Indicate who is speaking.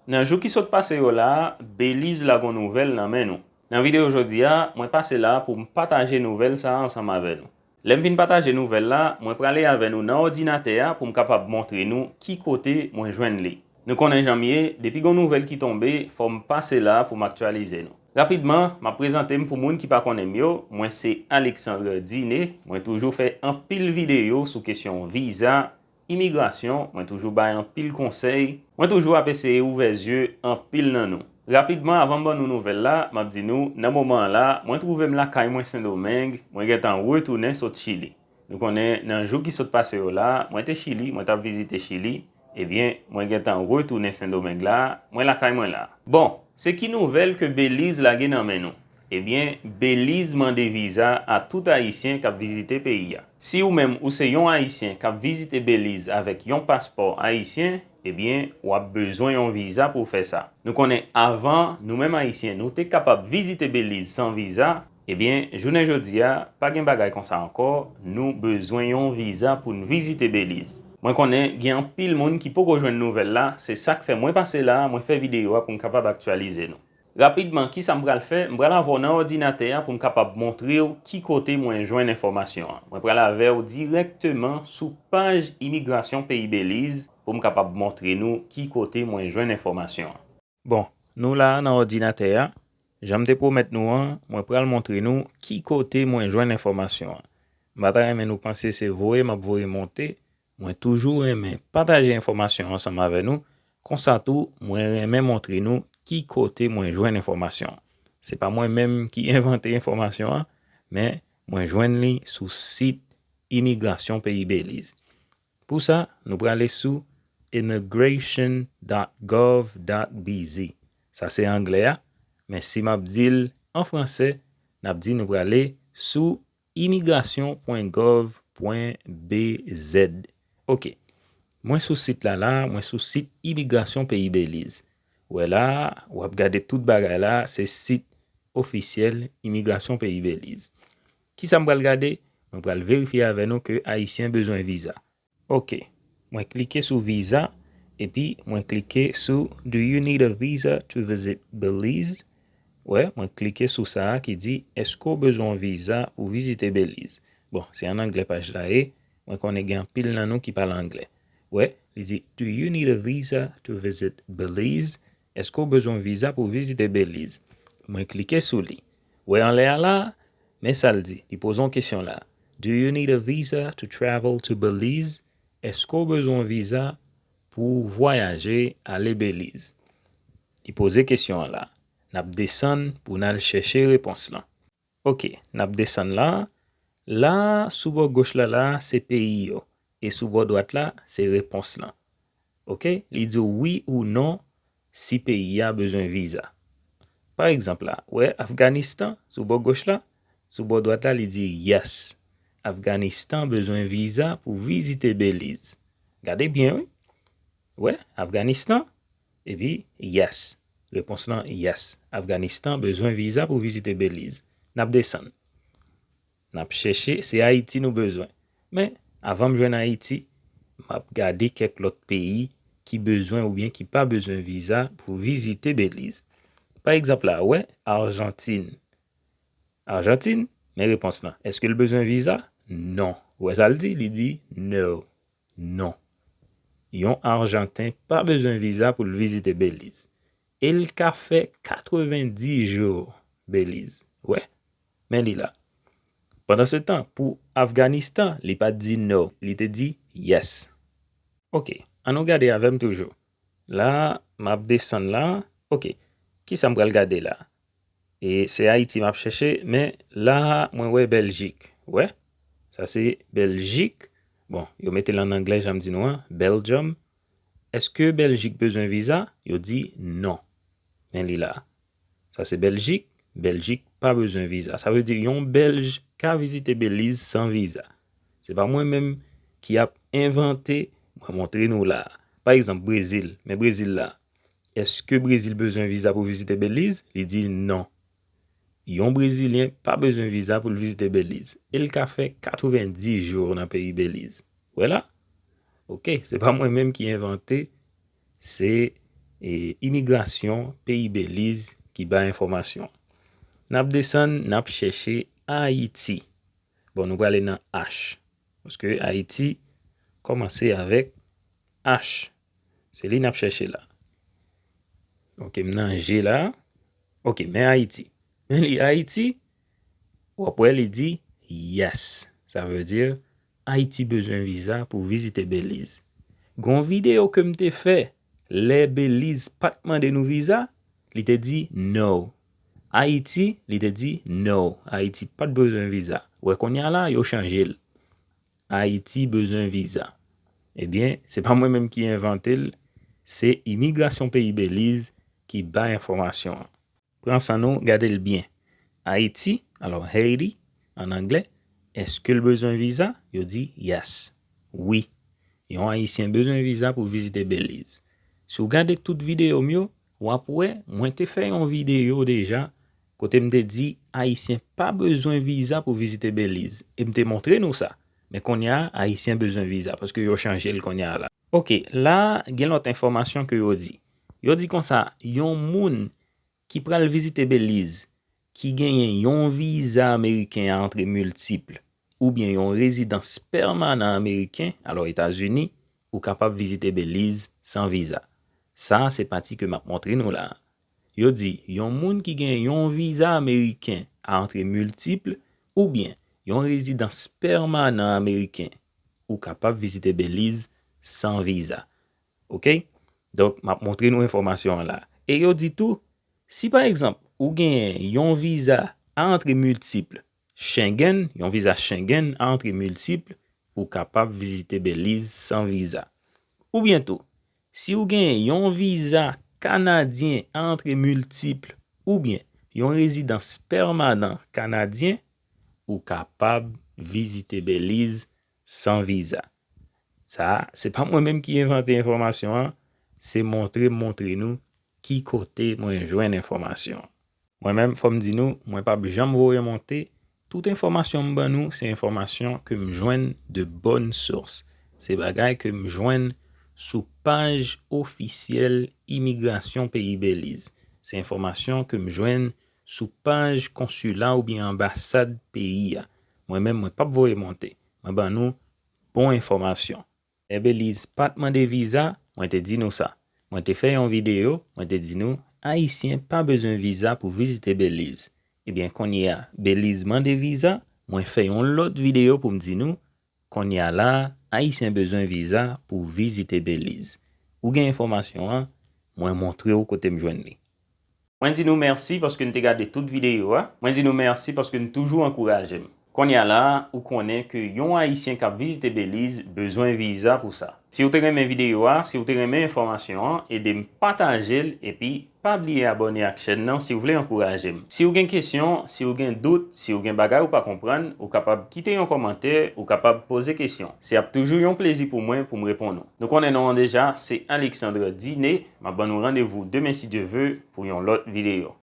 Speaker 1: Nan jou ki sot pase yo la, Belize la gon nouvel nan men nou. Nan video jodi a, mwen pase la pou m pataje nouvel sa ansam ave nou. Lem vin pataje nouvel la, mwen prale ave nou nan ordinate a pou m kapab montre nou ki kote mwen jwen li. Nou konen janmye, depi gon nouvel ki tombe, fò m pase la pou m aktualize nou. Rapidman, ma prezante m pou moun ki pa konen yo, mwen se Alexandre Dine, mwen toujou fe an pil video sou kesyon visa, immigration, mwen toujou bay an pil konsey, mwen toujou apeseye ouvez yeux an pil nan nou. Rapidman, avan ban nou nouvel la, map di nou, nan mouman la, mwen trouvem la kay mwen Saint-Domingue, mwen getan retounen sot Chili. Nou konen nan jou ki sot pase yo la, mwen te Chili, mwen tap vizite Chili, ebyen, mwen getan retounen Saint-Domingue la, mwen la kay mwen la. Bon, se ki nouvel ke Belize la gen nan men nou? Ebyen, Belize mande visa a tout Haitien kap vizite peyi ya. Si ou menm ou se yon Haitien kap vizite Belize avek yon pasport Haitien, ebyen, wap bezwen yon visa pou fe sa. Nou konen avan, nou menm Haitien nou te kapap vizite Belize san visa, ebyen, jounen jodi ya, pa gen bagay kon sa ankor, nou bezwen yon visa pou nou vizite Belize. Mwen konen gen pil moun ki pou rejoin nouvel la, se sa ke fe mwen pase la, mwen fe video pou m kapap aktualize nou. Rapidman, ki sa mbral fe, mbral avon nan ordinate a pou m kapap montre ou ki kote mwen jwen informasyon. Mwen pral ave ou direktman sou page Immigration Pays Belize pou m kapap montre nou ki kote mwen jwen informasyon. Bon, nou la nan ordinate a, jamte pou met nou an, mwen pral montre nou ki kote mwen jwen informasyon. Mbata remen nou panse se voe, map voe monte, mwen toujou remen pataje informasyon ansam ave nou, konsa tou mwen remen montre nou ki kote mwen jwen informasyon. Se pa mwen menm ki invente informasyon, men mwen jwen li sou site Immigration Pays Belize. Pou sa, nou prale sou immigration.gov.bz. Sa se anglè, men si map dil en fransè, nap di nou prale sou immigration.gov.bz. Ok, mwen sou site la, mwen sou site Immigration Pays Belize. Ouè la, wap gade tout bagay la, se site ofisyel Immigration Pays Belize. Ki sa mbral gade? Mbral verifiye ave nou ke Haitien bezwen visa. Ok, mwen klike sou visa, epi mwen klike sou Do you need a visa to visit Belize? Ouè, mwen klike sou sa ki di esko bezwen visa ou vizite Belize. Bon, se an anglè page la e, mwen konen gen pil nan nou ki pale anglè. Ouè, li di Do you need a visa to visit Belize? Esko bezon visa pou vizite Belize? Mwen klike sou li. Ouè an le a la, men sa l di. Li pozon kesyon la. Do you need a visa to travel to Belize? Esko bezon visa pou voyaje ale Belize? Li pose kesyon la. Nap desan pou nan chèche repons lan. Ok, nap desan la. La, sou bo gauche la, se peyi yo. E sou bo droite la, se repons lan. Ok, li di oui ou non si peyi a bezwen visa. Par exemple la, ouais, Afghanistan, sou bo gauche la, sou bo droite la, li di yes. Afghanistan bezwen visa pou vizite Belize. Gade bien, oui. Ouais, Afghanistan, et puis yes. Réponse nan yes. Afghanistan bezwen visa pou vizite Belize. Nap desan. Nap chèche, se Haiti nou bezwen. Men, avan mjwen Haiti, map gade kek lot peyi ki bezwen ou bien ki pa bezwen visa pou vizite Belize. Par exemple la, ouais, Argentine. Argentine, men repons nan. Eske l bezwen visa? Non. Ouè sa l di? Li di no. Non. Yon Argentin pa bezwen visa pou l vizite Belize. El ka fe 90 jours Belize. Ouais, men li la. Pendant ce temps, pou Afghanistan, li pa di no. Li te di yes. Ok, an nou gade avem toujou. La, map desan la. Ok, ki sa mbral gade la? E se Haiti map chèche, men la mwen wè Belgique. Wè, sa se Belgique. Bon, yo mette lan anglè, jam di nou an, Belgium. Eske Belgique bezwen visa? Yo di non. Men li la. Sa se Belgique, Belgique pa bezwen visa. Sa vè di yon Belge ka vizite Belize san visa. Se pa mwen menm ki ap invente, mwen montre nou la. Par exemple, Brésil. Men Brésil la. Eske Brésil bezwen visa pou vizite Belize? Li di non. Yon Brésilien pa bezwen visa pou vizite Belize. El ka fe 90 jours nan peyi Belize. Wè la? Ok, se pa mwen menm ki invente, se et immigration pays Belize qui ba information. N'a descend, n'a cherché Haïti. Bon, nous allons aller dans H. Parce que Haïti commence avec H. C'est lui n'a cherché là. OK, maintenant G là. OK, mais Haïti. Mais Haïti, ou après il dit yes. Ça veut dire Haïti besoin visa pour visiter Belize. Gon vidéo que m'te fait, les Belize pas demandé nous visa, il te dit no. Haïti, il te dit no. Haïti pas de besoin visa. Ouais qu'on y a là, yo changé. Haïti besoin visa. Eh bien, c'est pas moi-même qui ai inventé, c'est Immigration Pays Belize qui bat information. Prends ça nous, gardez-le bien. Haïti, alors Haiti en anglais, est-ce que le besoin visa? Yo dit yes. Oui. Yon haïtien besoin visa pour visiter Belize. Si vous regardez toute vidéo mieux, ou après, moi te fait une vidéo déjà, côté me dit haïtien pas besoin visa pour visiter Belize. Et me montré nous ça. Mais qu'on y a haïtien besoin visa parce que yo changé le qu'on y a là. OK, là, il y a une autre information que yo dit. Yo dit comme ça, yon moun qui pral visiter Belize, qui gagne yon visa américain à entrée multiple, ou bien yon résidence permanent américain, alors États-Unis, ou capable visiter Belize sans visa. Ça, c'est parti que m'a montré nous là. Yo dit, yon moun qui gagne yon visa américain à entrée multiple, ou bien yon résidence permanent américain, ou capable visiter Belize sans visa. OK? Donc, m'a montré nous information là. Et yo dit tout, si par exemple, ou gagne yon visa à entrée multiple, Schengen, yon visa Schengen à entrée multiple, ou capable visiter Belize sans visa. Ou bientôt, si ou gagne yon visa canadien à entrée multiple, ou bien yon résidence permanent canadien, ou capable visiter Belize sans visa. Ça, c'est pas moi-même qui invente l'information, hein? C'est montrer nous qui côté moi joindre information. Moi-même, faut me dire nous, moi pas jamais remonter toute information m'ban nous, c'est information que me joigne de bonnes sources. C'est bagay que me joigne sous page officielle Immigration Pays Belize. C'est information que me joigne sous page consulat ou bien ambassade pays. Moi-même, moi pas remonter. Moi ban nous bon information. Et Belize pas demander visa, moi te dit nous ça. Moi te fait une vidéo, moi te dit nous haïtien pas besoin visa pour visiter Belize. Eh bien qu'on y a Belize demande visa, moi fait une autre vidéo pour me dire nous qu'on y a là haïtien besoin visa pour visiter Belize. Ou gain information hein, moi montrer au côté me joindre. Moi dis nous merci parce que nous t'ai regardé toute vidéo hein. Moi dis nous merci parce que nous toujours encouragé. Qu'on y a là ou connaît que yon haïtien qui a visité Belize besoin visa pour ça. Si vous avez aimé vidéo, si vous avez aimé information, aidez me partager et puis pas oublier abonner à la chaîne non si vous voulez encourager. Si vous avez une question, si vous avez un doute, si vous avez un bagage ou pas comprendre, vous capable quitter un commentaire ou capable poser question. C'est toujours un plaisir pour moi pour me répondre. Donc on est non déjà, c'est Alexandre Diné. Ma bonne rendez-vous demain si Dieu veut pour une autre vidéo.